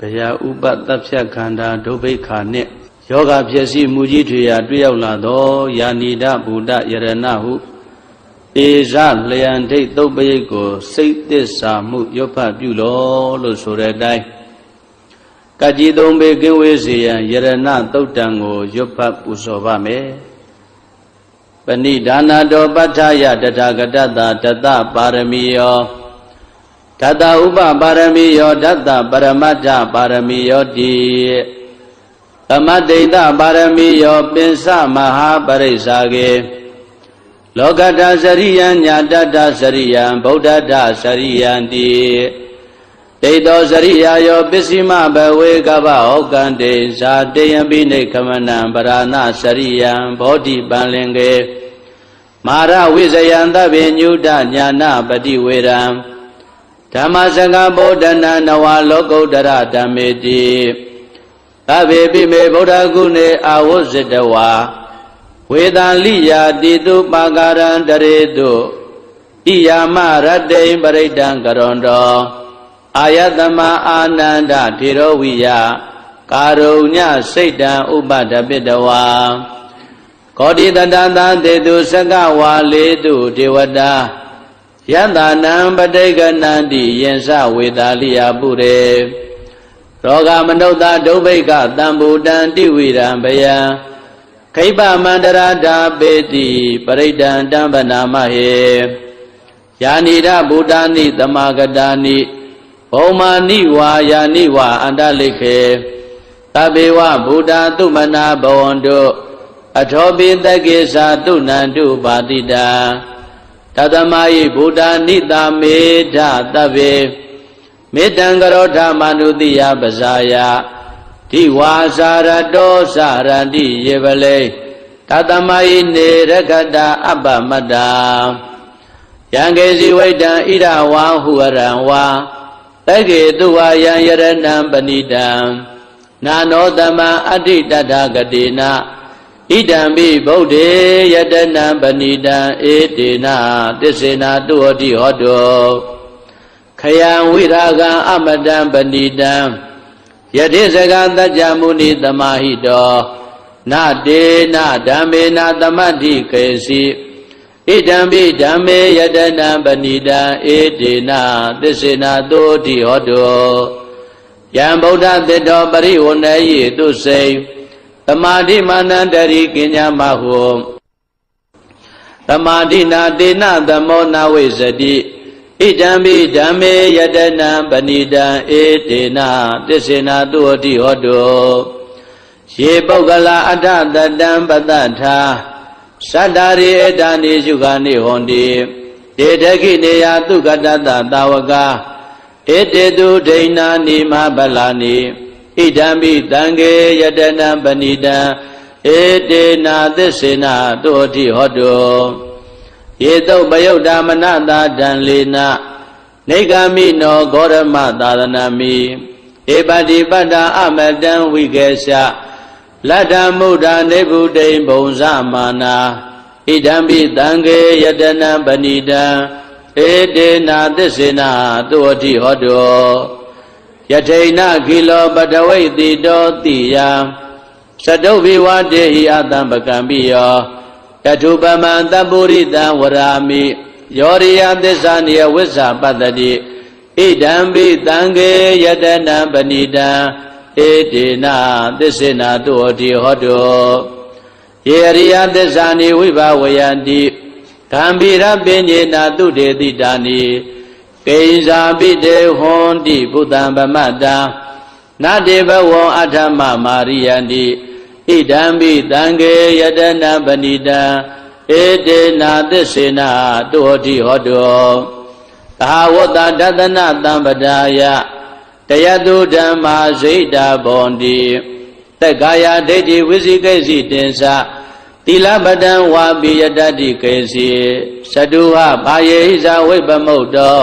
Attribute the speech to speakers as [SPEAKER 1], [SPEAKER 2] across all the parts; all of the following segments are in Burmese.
[SPEAKER 1] ဗျာဥပသဖြတ်ခန္ဓာဒုဗ္ဗိခာနှင့်ယောဂဖြစ်စီမူကြီးထွေရာတွေ့ရောက်လာသောယာနိဒဗုဒ္ဓယရဏဟုဧဇလျံဒိဋ္ဌုပ္ပယိတ်ကိုစိတ်သစ္စာမှုရွတ်ဖတ်ပြုလောလို့ဆိုတဲ့အတိုင်းကကြီးသုံးပေကင်းဝေးစေရန်ယရဏသုတ်တံကိုရွတ်ဖတ်ပူဇော်ပါမယ်ပဏိဒါနာတောပဋ္ဌာယတထာဂတတတတပါရမီယောဓတ္တဥပပါရမီယောဓတ္တပရမတ္ထပါရမီယောတိသမတ္တိတပါရမီယောပင်စမဟာပရိစ္ဆာကေလောကတ္တစရိယံညာတတ္တစရိယံဗုဒ္ဓတ္တစရိယံတိဒိဋ္ဌောစရိယာယောပစ္စည်းမဘဝေကဗ္ဗဩကံတေဇာတေယံပိနေခမနံပရာဏစရိယံဘောဓိပန္လင်ကေမာရဝိဇယံသဗ္ဗညုတညာနာပတိဝေရံဓမ္မစကဗုဒ္ဓနာနဝလောကုတ္တရဓမ္မေတိသဗ္ဗေပိမေဗုဒ္ဓဂုဏေအာဝုဇ္ဇတဝါဝေဒံလိယာတိတုပါကာရံတရေတုဣယာမရတ္တိပရိဒံကရွန်တောအာယတမအာနန္ဒထေရဝိယကာရုညစိတ်တံဥပဒပိတဝါကောတိတတသတေတုစကဝါလေတုဒေဝတာယတနံပဋိကနန္တိယင်္စဝေတာလိယပုရေရောဂမနုဿဒုဗ္ဗိကတံဘူတံတိဝိရံဘယံခိပမန္တရာဓာပေတိပရိဒံတံဗနာမဟေယာနိဒဗုဒ္ဓာနိသမဂတာနိဘုံမာနိဝါယာနိဝါအန္တလိခေသဗ္ဗေဝဗုဒ္ဓသုမနာဘဝန္တုအထောပိတကေသာတုနန္တုပါတိတာတသမယိဗုဒ္ဓနိတာမေဓသဗ္ဗေမေတ္တံကရောဓမနုတိယပဇာယဓိဝါစာရတောစရတိယေပလေတသမယိနေရခတအပ္ပမတ္တာယံကေစီဝိတံဣရဝါဟုရံဝါတကေတုဝါယံယရဏံပဏိတံနာနောတမံအဋ္ဌိတတဂတိနာဣဒံပိဗုဒ္ဓေယတနံပဏိတံဧတေနာသစ္စေနာတုဟောတိဟောတောခယံဝိရာဂံအမတံပဏိတံယတိစကသัจ जा မုနိသမာဟိတောနတေနဓမ္မေနသမတ္တိကေစီဣဒံပိဓမ္မေယတနံပဏိတံဧတေနာသစ္စေနာတုဟောတိဟောတောယံဗုဒ္ဓသတ္တောပရိဝဏယေတုစိသမာဓိမာနန္တရိကိညာမဟုသမာဓိနာတေနသမောနဝိဇ္ဇတိဣဒံပိဓမ္မေယတနံပဏိတံဧတေနာသစ္စေနာတုဟောတိဟောတောယေပုဂ္ဂလာအထတတံပတ္တထာသတ္တရိဧတနိရှုခာနိဟောတိတေတခိနေယသုခတတသာဝကာဧတေတုဒိဏာနိမဗလာနိဣဒံပိတံကေယတနံပဏိတံဧတေနာသစ္စေနာတုဟောတိဟောတောယေတုပယုတ်တာမနတာတံလေနနေဂမိနောဂောရမသာသနာမိဧပတိပတ္တာအမတံဝိကေသလတ္တမုဒ္ဒနေဗုဒိံဘုံဇမာနာဣဒံပိတံကေယတနံပဏိတံဧတေနာသစ္စေနာတုဟောတိဟောတောယထိဏခိလောပတဝိတိတောတိယသတုဘိဝတေဟိအတံပကံပိယောတထုပမံတပုရိတံဝရာမိယောရိယသစ္စာနိယဝိဇ္ဇာပတ္တိဣဒံပိတံကေယတနံပဏိတံဧတေနာသစ္စေနာတုဟောတိဟောတောယေရိယသစ္စာနိဝိဘဝယန္တိဂံဗိရပညေနာတုတေတိတာနိကိဉ္စာပိတေဟွန်တိဘုဒ္ဓံဗမတ္တံနတေဘဝံအထမမာရိယန္တိဣဒံပိတံကေယတနံပဏိတံဧတေနာသစ္စေနာတုဟောတိဟောတောသာဝတ္တဒသနသံပဒါယတယတုဓမ္မာဇိတာဘောန္တိသက္ကာယဒိဋ္ဌိဝိသိကိစီတင်္စသီလပတံဝါပိယတ္တိကေစီသတုဟဘာယေဟိဇဝိပမုတ်တော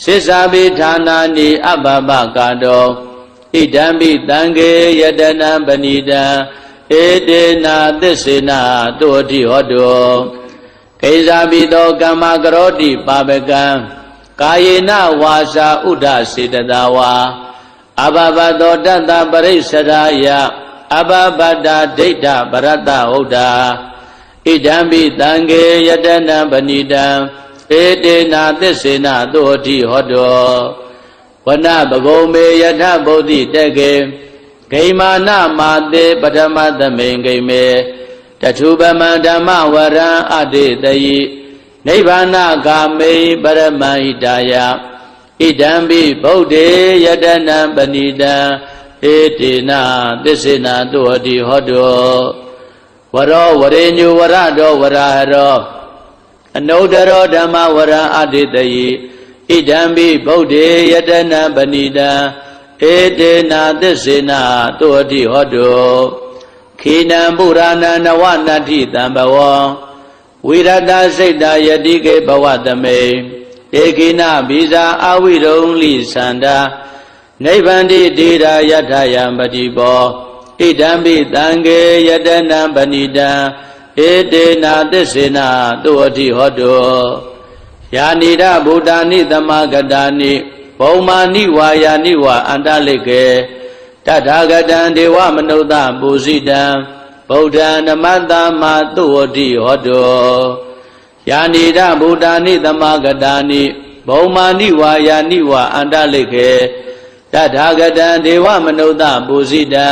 [SPEAKER 1] စိစ္ဆာပိဌာနာနိအပ္ပပကာတောဣဒံပိတံကေယတနံပဏိတံဧတေနာသစ္စေနာတုဟောတိဟောတောကိဇာပိတောကမ္မကရောတိပါပကံကာယေနဝါစာဥဒ္ဒစေတသာဝါ အဘဘသောတတ္တပရိစ္ဆရာယအဘဘတ္တဒိဋ္ဌပရတ္တဟုတ်တာဣဒံပိတံဃေယတနံပဏိတံဧတေနာသစ္စေနသောတိဟောတောဝနပဂုံမေယထဗုဒ္ဓိတကေဂိမာနမာတေပထမသမိန်ဂိမေတထုပမံဓမ္မဝရံအတေတယိနိဗ္ဗာနဂာမေပရမဟိတာယဣဒံပိဗုဒ္ဓေယတနံပဏိတံဧတေနာသစ္စေနသောတိဟောတောဝရောဝရေညုဝရတောဝရဟရောအနုတ္တရောဓမ္မဝရံအတေတယိဣဒံပိဗုဒ္ဓေယတနံပဏိတံဧတေနာသစ္စေနသောတိဟောတောခေနံပုရာဏနဝနတ္ထိတံဘဝံဝိရတစိတ်တာယတိကေဘဝသမေဧကိနဘိဇာအဝိရုံလိသန္တာနိဗ္ဗန္တိတိရာယထယံပတိဘောဣဒံပိတံဃေယတနံပဏိတံဧတေနာသစ္စေနသောတိဟောတောယာနိဒဗုဒ္ဓာနိသမဂတာနိဘုံမာနိဝါယာနိဝါအန္တလိကေတထာဂတံဒေဝမနုဿပူဇိတံဗုဒ္ဓံနမတ္တမသောတိဟောတောယာနိဒဗုဒ္ဓာနိသမဂတာနိဘုံမာနိဝါယာနိဝါအန္တလိကေတထာဂတံဒေဝမနုဿပူဇိတံ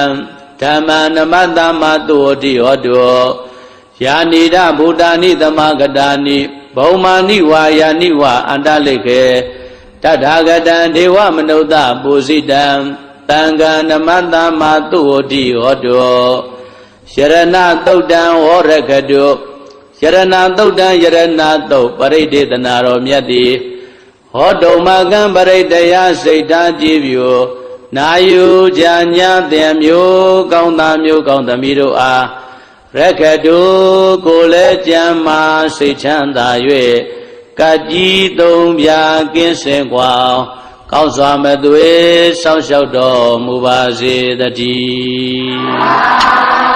[SPEAKER 1] ဓမ္မံနမတ္တမသောတိဟောတောယာနိဒဗုဒ္ဓာနိသမဂတာနိဘုံမာနိဝါယာနိဝါအန္တလိကေတထာဂတံဒေဝမနုဿပူဇိတံသံဃာနမတ္တမသောတိဟောတောယရဏသုတ်တံဝရကတုယရဏသုတ်တံယရဏသုတ်ပရိဒေသနာတော်မြတ်သည်ဟောတုမကံပရိတယစိတ်ဓာကြည်ပြိုနာယူကြညာသင်မျိုးကောင်းသားမျိုးကောင်းသမီးတို့အားရကတုကိုလည်းကြံမာစိတ်ချမ်းသာ၍ကကြီးသုံးပြကင်းစင်ကွာကောင်းစွာမသွေစောင့်ရှောက်တော်မူပါစေတည်း